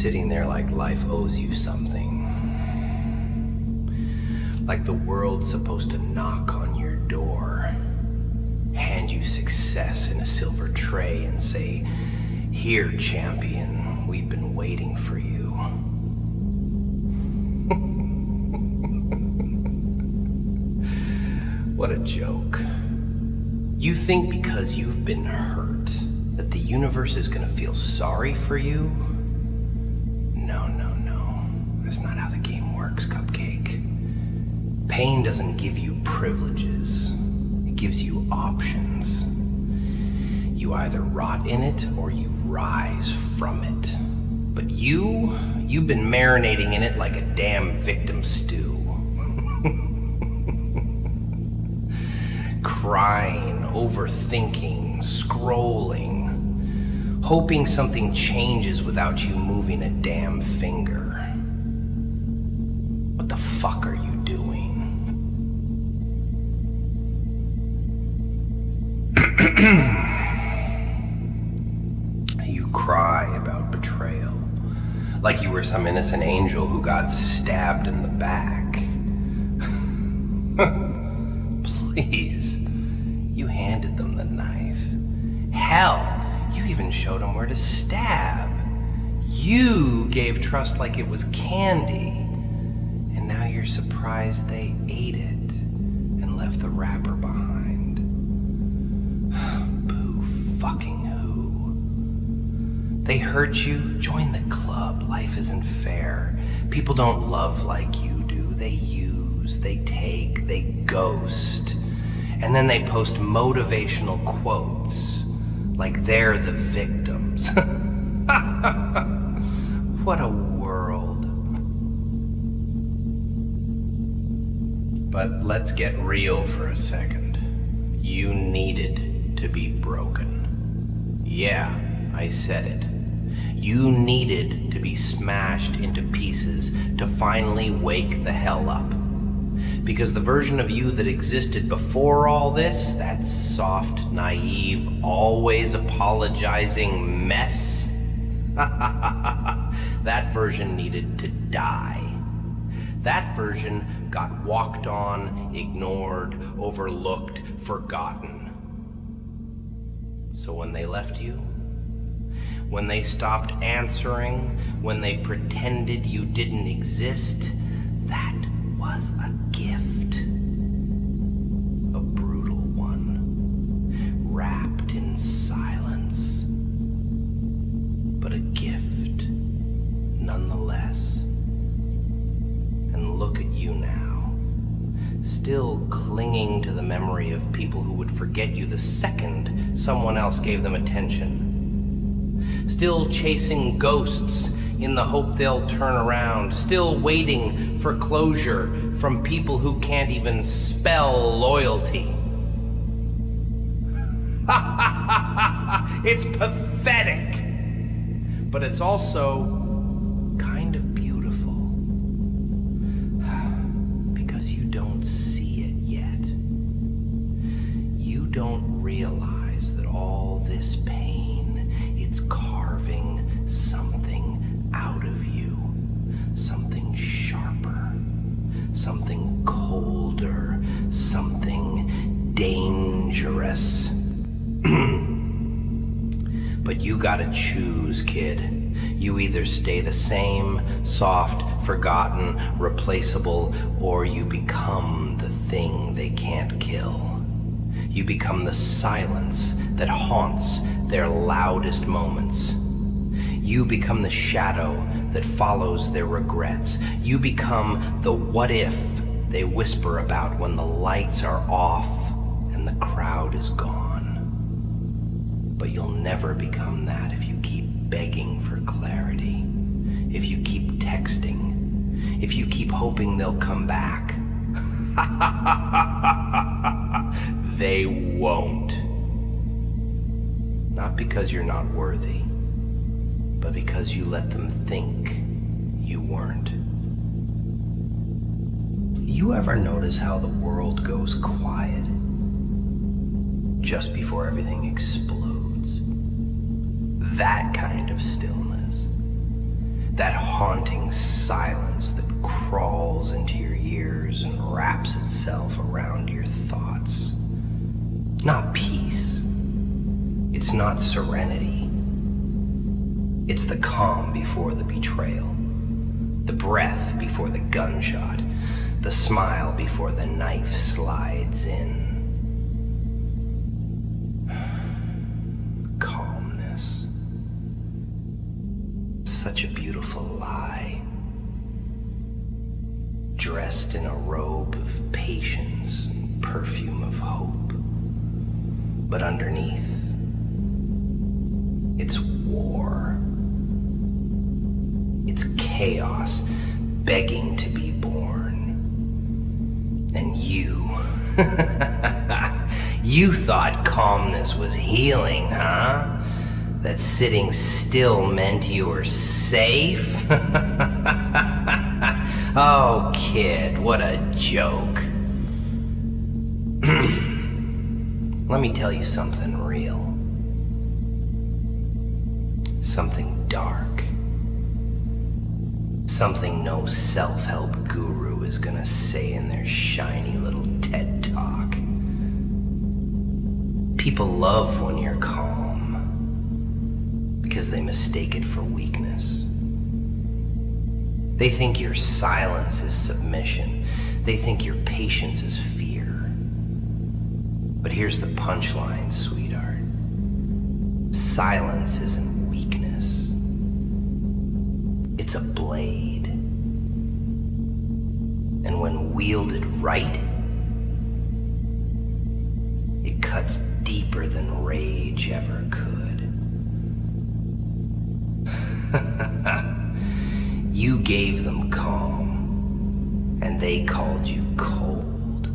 sitting there like life owes you something. Like the world's supposed to knock on your door, hand you success in a silver tray and say, "Here, champion, we've been waiting for you." What a joke. You think because you've been hurt that the universe is gonna feel sorry for you? No, no, no. That's not how the game works, Cupcake. Pain doesn't give you privileges. It gives you options. You either rot in it or you rise from it. But you've been marinating in it like a damn victim stew. Crying, overthinking, scrolling, hoping something changes without you moving a damn finger. What the fuck are you doing? You cry about betrayal, like you were some innocent angel who got stabbed in the back. Please, you handed them the knife. Hell, you even showed them where to stab. You gave trust like it was candy. And now you're surprised they ate it and left the wrapper behind. Boo fucking who? They hurt you? Join the club. Life isn't fair. People don't love like you do. They use, they take, they ghost. And then they post motivational quotes like they're the victims. What a world. But let's get real for a second. You needed to be broken. Yeah, I said it. You needed to be smashed into pieces to finally wake the hell up. Because the version of you that existed before all this, that soft, naive, always apologizing mess, that version needed to die. That version got walked on, ignored, overlooked, forgotten. So when they left you, when they stopped answering, when they pretended you didn't exist, that was a gift. A brutal one, wrapped in silence. But a gift, nonetheless. And look at you now, still clinging to the memory of people who would forget you the second someone else gave them attention. Still chasing ghosts in the hope they'll turn around, still waiting for closure from people who can't even spell loyalty. It's pathetic, but it's also kind of beautiful, because you don't see it yet. You don't realize that all this pain, it's carving something out of you, something sharper, something colder, something dangerous. But you gotta choose, kid. You either stay the same, soft, forgotten, replaceable, or you become the thing they can't kill. You become the silence that haunts their loudest moments. You become the shadow that follows their regrets. You become the what if they whisper about when the lights are off and the crowd is gone. But you'll never become that if you keep begging for clarity, if you keep texting, if you keep hoping they'll come back. They won't. Not because you're not worthy, but because you let them think you weren't. You ever notice how the world goes quiet just before everything explodes? That kind of stillness. That haunting silence that crawls into your ears and wraps itself around your thoughts. Not peace. It's not serenity. It's the calm before the betrayal. The breath before the gunshot. The smile before the knife slides in. Calmness. Such a beautiful lie. Dressed in a robe of patience and perfume of hope. But underneath, it's war. It's chaos begging to be born. And you, you thought calmness was healing, huh? That sitting still meant you were safe? Oh, kid, what a joke. Let me tell you something real. Something dark. Something no self-help guru is gonna say in their shiny little TED Talk. People love when you're calm because they mistake it for weakness. They think your silence is submission. They think your patience is fear. But here's the punchline, sweetheart. Silence isn't weakness. It's a blade. And when wielded right, it cuts deeper than rage ever could. You gave them calm, and they called you cold.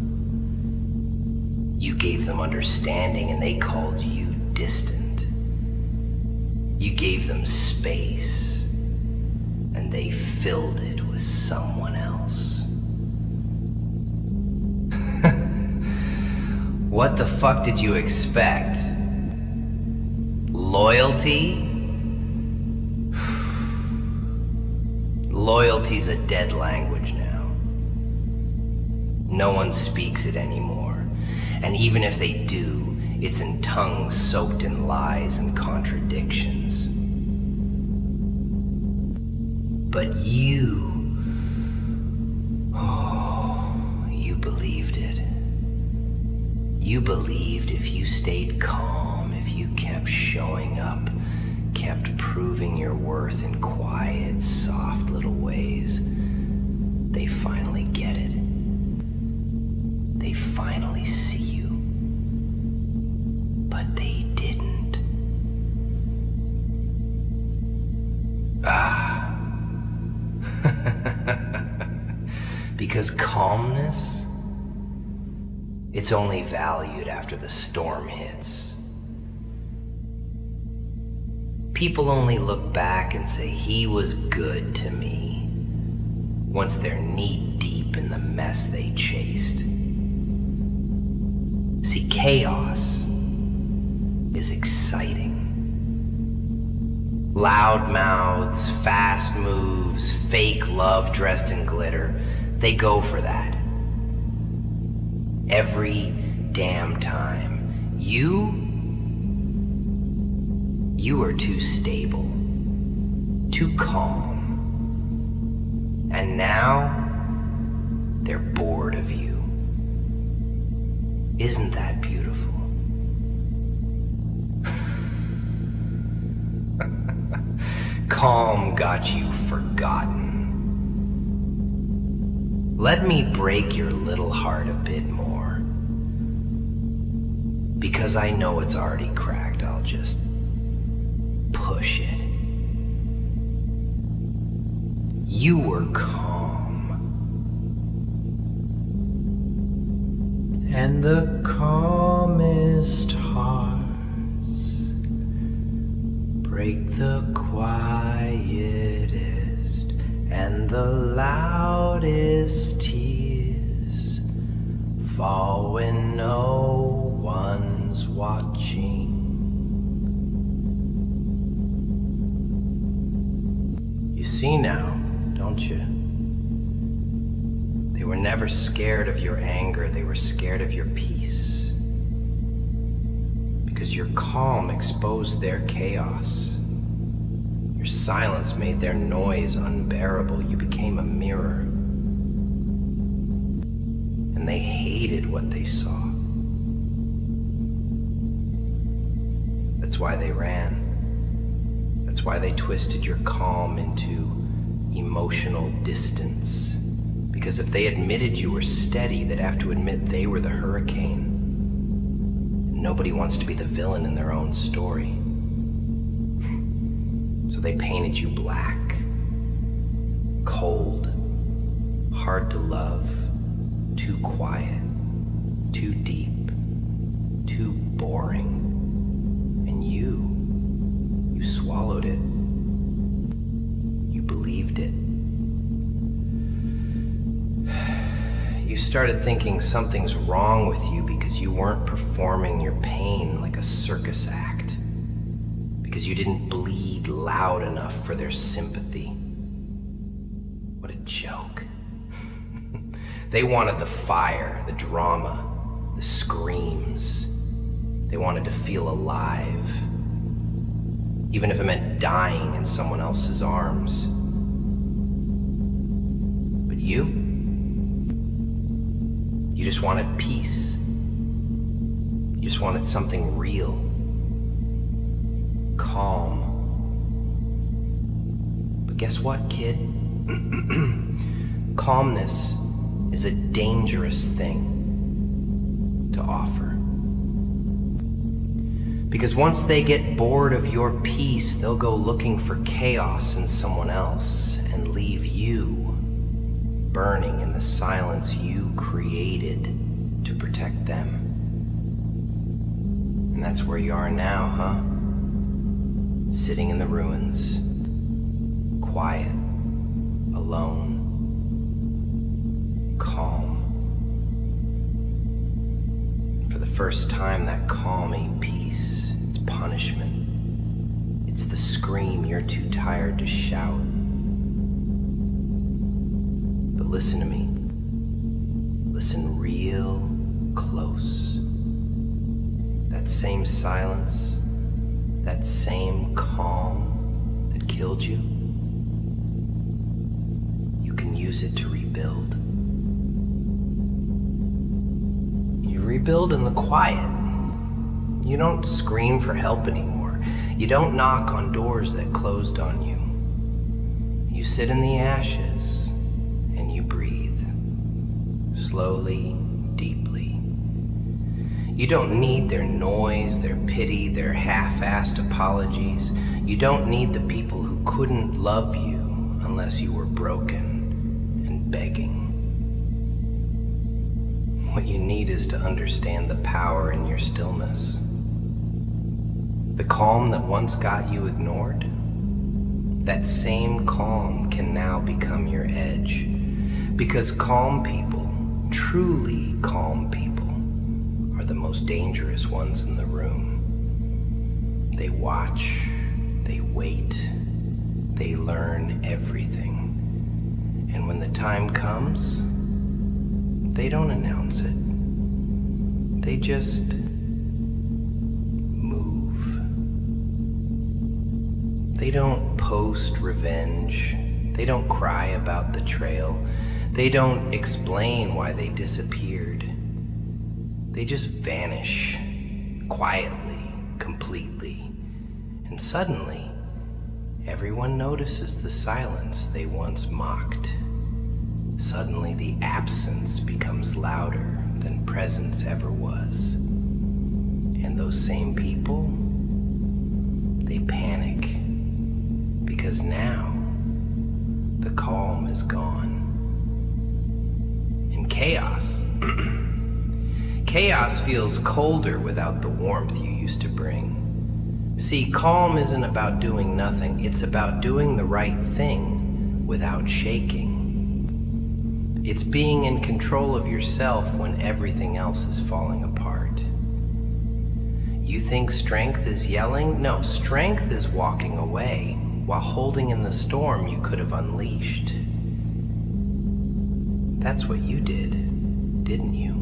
You gave them understanding, and they called you distant. You gave them space, and they filled it with someone else. What the fuck did you expect? Loyalty? Loyalty's a dead language now. No one speaks it anymore. And even if they do, it's in tongues soaked in lies and contradictions. But you, oh, you believed it. You believed if you stayed calm, if you kept showing up, kept proving your worth in quiet, soft little ways, they finally get it. They finally see you. But they didn't. Because calmness, it's only valued after the storm hits. People only look back and say he was good to me once they're knee deep in the mess they chased. See, chaos is exciting. Loud mouths, fast moves, fake love dressed in glitter, they go for that. Every damn time. You are too stable, too calm. And now, they're bored of you. Isn't that beautiful? Calm got you forgotten. Let me break your little heart a bit more. Because I know it's already cracked, I'll just push it. You were calm. And the calmest hearts break the quietest and the loudest tears fall when no one's watching. You see now, don't you? They were never scared of your anger, they were scared of your peace. Because your calm exposed their chaos. Your silence made their noise unbearable. You became a mirror. And they hated what they saw. That's why they ran. That's why they twisted your calm into emotional distance. Because if they admitted you were steady, they'd have to admit they were the hurricane. Nobody wants to be the villain in their own story. So they painted you black, cold, hard to love, too quiet, too deep, too boring. And you swallowed it. You believed it. You started thinking something's wrong with you because you weren't performing your pain like a circus act. Because you didn't bleed loud enough for their sympathy. What a joke. They wanted the fire, the drama, the screams. They wanted to feel alive. Even if it meant dying in someone else's arms. But you just wanted peace. You just wanted something real. Calm. But guess what, kid? Calmness is a dangerous thing to offer. Because once they get bored of your peace, they'll go looking for chaos in someone else and leave you burning in the silence you created to protect them. And that's where you are now, huh? Sitting in the ruins, quiet, alone, calm. For the first time, that calm ain't peace, it's punishment. It's the scream you're too tired to shout. But listen to me. Listen real close. That same silence, that same calm that killed you, you can use it to rebuild. You rebuild in the quiet. You don't scream for help anymore. You don't knock on doors that closed on you. You sit in the ashes and you breathe, slowly, deeply. You don't need their noise, their pity, their half-assed apologies. You don't need the people who couldn't love you unless you were broken and begging. What you need is to understand the power in your stillness. The calm that once got you ignored, that same calm can now become your edge. Because calm people, truly calm people, are the most dangerous ones in the room. They watch, they wait, they learn everything. And when the time comes, they don't announce it. They just move. They don't post revenge. They don't cry about the trail. They don't explain why they disappeared. They just vanish, quietly, completely. And suddenly, everyone notices the silence they once mocked. Suddenly, the absence becomes louder than presence ever was. And those same people, they panic. Because now, the calm is gone. And chaos. Chaos feels colder without the warmth you used to bring. See, calm isn't about doing nothing. It's about doing the right thing without shaking. It's being in control of yourself when everything else is falling apart. You think strength is yelling? No, strength is walking away. while holding in the storm you could have unleashed. That's what you did, didn't you?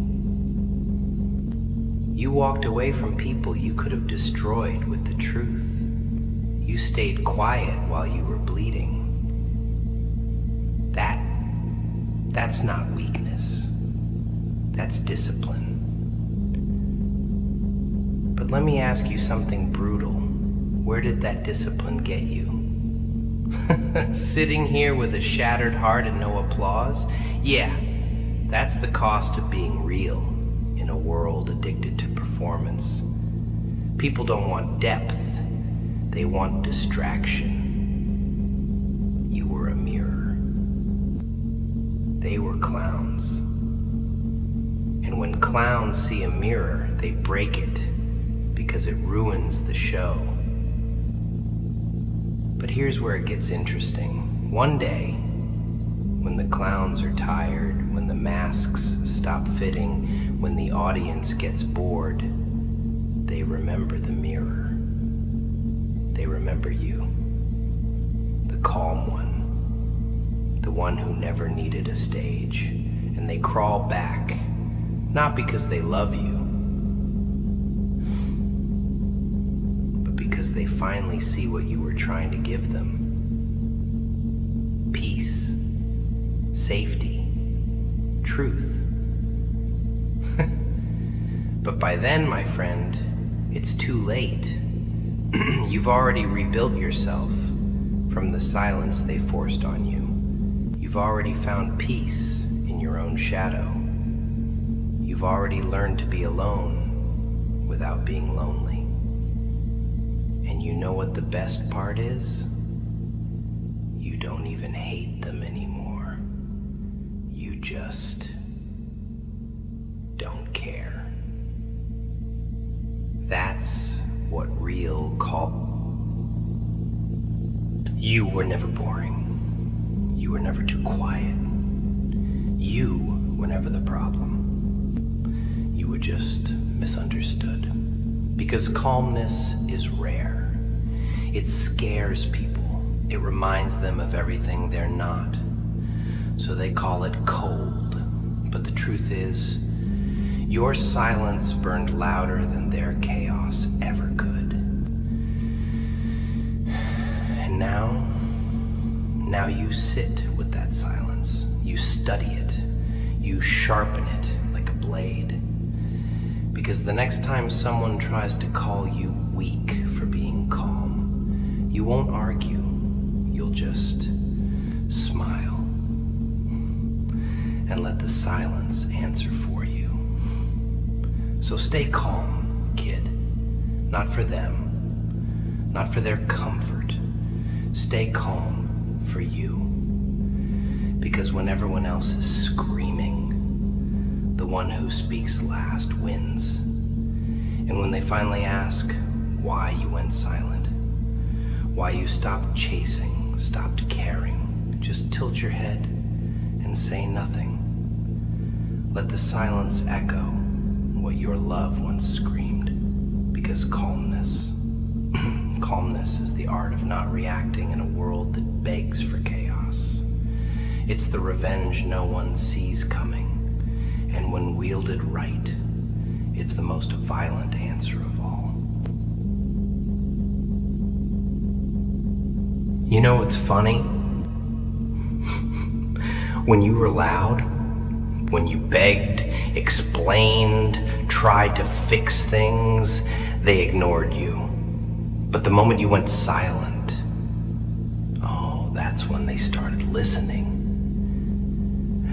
You walked away from people you could have destroyed with the truth. You stayed quiet while you were bleeding. That's not weakness. That's discipline. But let me ask you something brutal. Where did that discipline get you? Sitting here with a shattered heart and no applause? Yeah, that's the cost of being real in a world addicted to performance. People don't want depth, they want distraction. You were a mirror. They were clowns. And when clowns see a mirror, they break it because it ruins the show. But here's where it gets interesting. One day, when the clowns are tired, when the masks stop fitting, when the audience gets bored, they remember the mirror. They remember you, the calm one, the one who never needed a stage. And they crawl back, not because they love you, but because they finally see what you were trying to give them. Peace, safety, truth. But by then, my friend, it's too late. You've already rebuilt yourself from the silence they forced on you. You've already found peace in your own shadow. You've already learned to be alone without being lonely. And you know what the best part is? You don't even hate them anymore. You just don't care. That's what real You were never boring. You were never too quiet. You were never the problem. You were just misunderstood. Because calmness is rare. It scares people. It reminds them of everything they're not. So they call it cold. But the truth is, your silence burned louder than their chaos ever could. And now you sit with that silence. You study it. You sharpen it like a blade. Because the next time someone tries to call you weak for being calm, you won't argue. You'll just smile and let the silence answer for you. So stay calm, kid. Not for them, not for their comfort. Stay calm for you. Because when everyone else is screaming, the one who speaks last wins. And when they finally ask why you went silent, why you stopped chasing, stopped caring, just tilt your head and say nothing. Let the silence echo what your love once screamed. Because calmness is the art of not reacting in a world that begs for chaos. It's the revenge no one sees coming. And when wielded right, it's the most violent answer of all. You know what's funny? When you were loud, when you begged, explained, tried to fix things, they ignored you. But the moment you went silent, oh, that's when they started listening.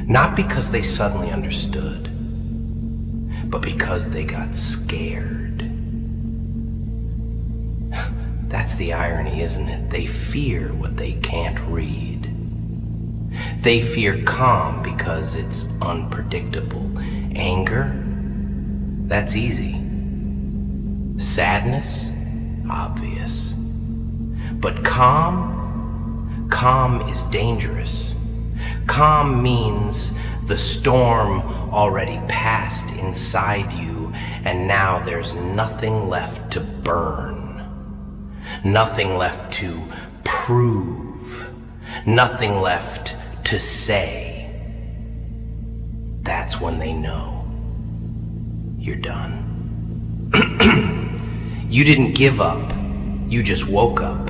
Not because they suddenly understood, but because they got scared. That's the irony, isn't it? They fear what they can't read. They fear calm because it's unpredictable. Anger? That's easy. Sadness? Obvious. But calm is dangerous. Calm means the storm already passed inside you, and now there's nothing left to burn. Nothing left to prove, nothing left to say, that's when they know you're done. You didn't give up, you just woke up.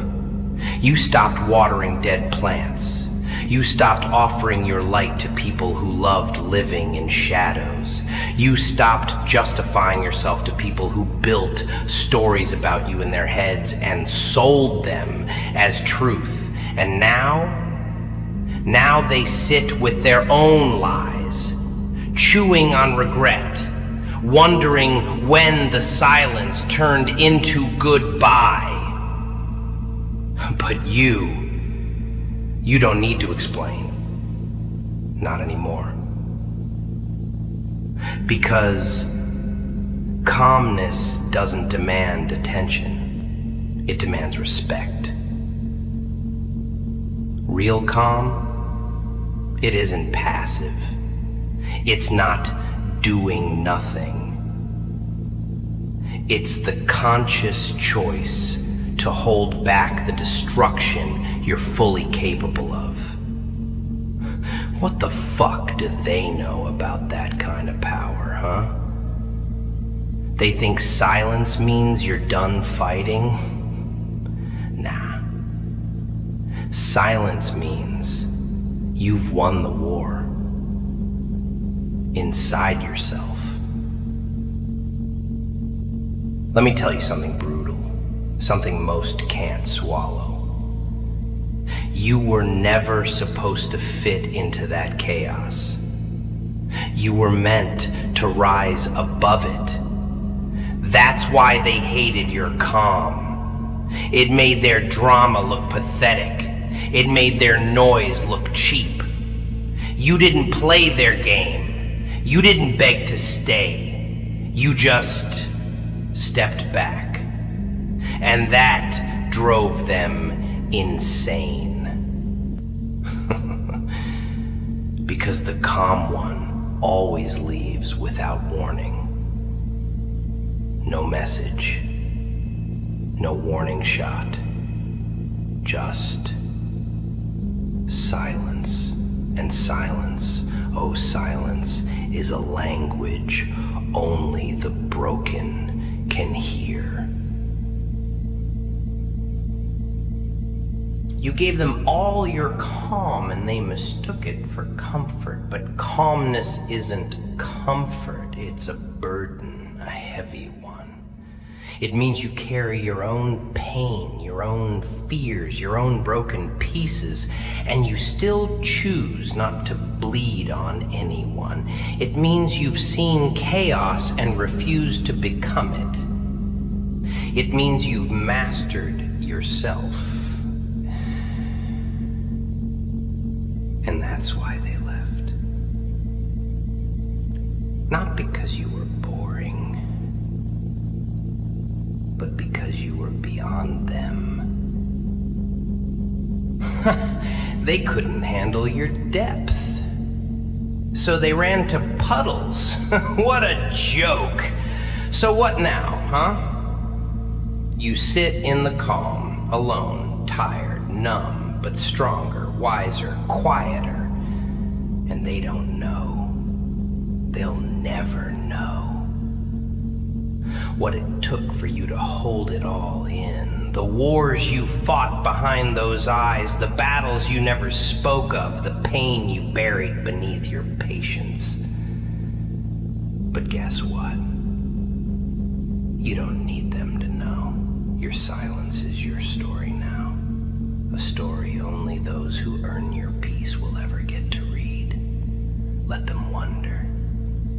You stopped watering dead plants. You stopped offering your light to people who loved living in shadows. You stopped justifying yourself to people who built stories about you in their heads and sold them as truth. And now they sit with their own lies, chewing on regret, wondering when the silence turned into goodbye. But you don't need to explain. Not anymore. Because calmness doesn't demand attention. It demands respect. Real calm, it isn't passive. It's not doing nothing. It's the conscious choice to hold back the destruction you're fully capable of. What the fuck do they know about that kind of power, huh? They think silence means you're done fighting? Nah. Silence means you've won the war. Inside yourself. Let me tell you something brutal. Something most can't swallow. You were never supposed to fit into that chaos. You were meant to rise above it. That's why they hated your calm. It made their drama look pathetic. It made their noise look cheap. You didn't play their game. You didn't beg to stay. You just stepped back. And that drove them insane. Because the calm one always leaves without warning. No message. No warning shot. Just silence. And silence, oh silence, is a language only the broken can hear. You gave them all your calm and they mistook it for comfort. But calmness isn't comfort, it's a burden, a heavy one. It means you carry your own pain, your own fears, your own broken pieces, and you still choose not to bleed on anyone. It means you've seen chaos and refused to become it. It means you've mastered yourself. And that's why they left. Not because you were boring, but because you were beyond them. They couldn't handle your depth. So they ran to puddles. What a joke. So what now, huh? You sit in the calm, alone, tired, numb, but stronger, wiser, quieter. And they don't know. They'll never know what it took for you to hold it all in. The wars you fought behind those eyes, the battles you never spoke of, the pain you buried beneath your patience. But guess what? You don't need them to know. Your silence is your story now. A story only those who earn your peace will ever get to read. Let them wonder.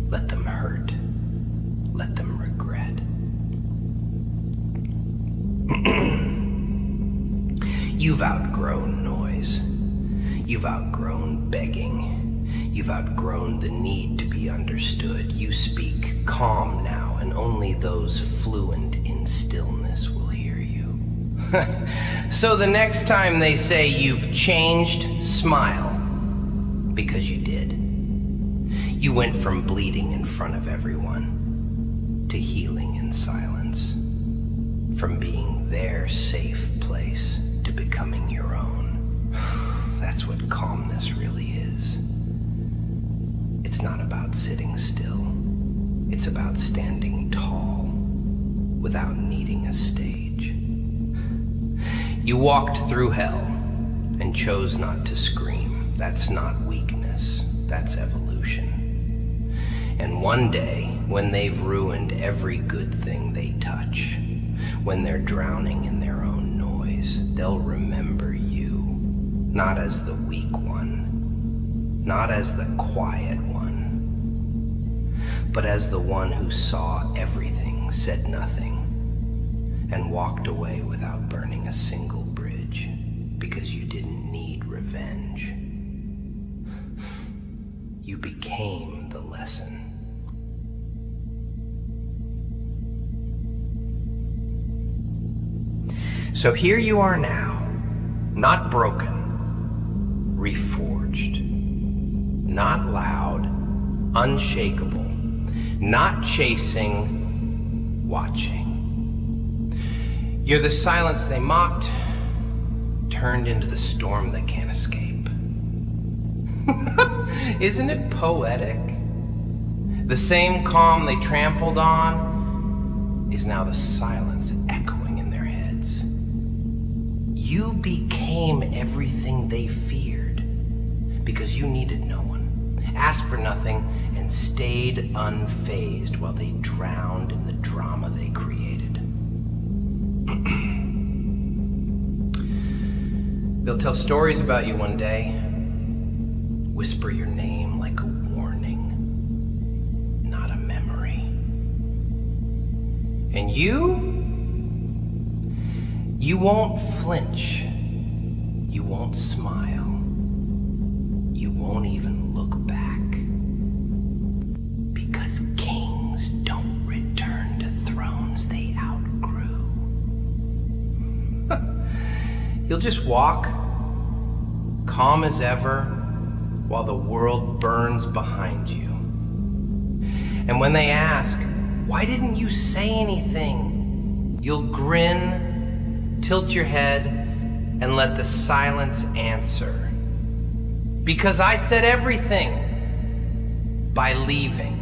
Let them hurt. Let them regret. You've outgrown noise. You've outgrown begging. You've outgrown the need to be understood. You speak calm now, and only those fluent in stillness will hear you. So the next time they say you've changed, smile. Because you did. You went from bleeding in front of everyone to healing in silence. From being their safe place to becoming your own. That's what calmness really is. It's not about sitting still. It's about standing tall without needing a stage. You walked through hell and chose not to scream. That's not weakness, that's evolution. And one day, when they've ruined every good thing they touch, when they're drowning in their own noise, they'll remember you, not as the weak one, not as the quiet one, but as the one who saw everything, said nothing, and walked away without burning a single bridge, because you didn't need revenge. You became the lesson. So here you are now, not broken, reforged, not loud, unshakable, not chasing, watching. You're the silence they mocked, turned into the storm that can't escape. Isn't it poetic? The same calm they trampled on is now the silence echoing in their heads. You became everything they feared because you needed no one, asked for nothing, and stayed unfazed while they drowned in the drama they created. They'll tell stories about you one day, whisper your name like a warning, not a memory. And you won't flinch, you won't smile, you won't even look back, because kings don't return to thrones they outgrew. You'll just walk, calm as ever, while the world burns behind you. And when they ask, why didn't you say anything? You'll grin, tilt your head, and let the silence answer. Because I said everything by leaving.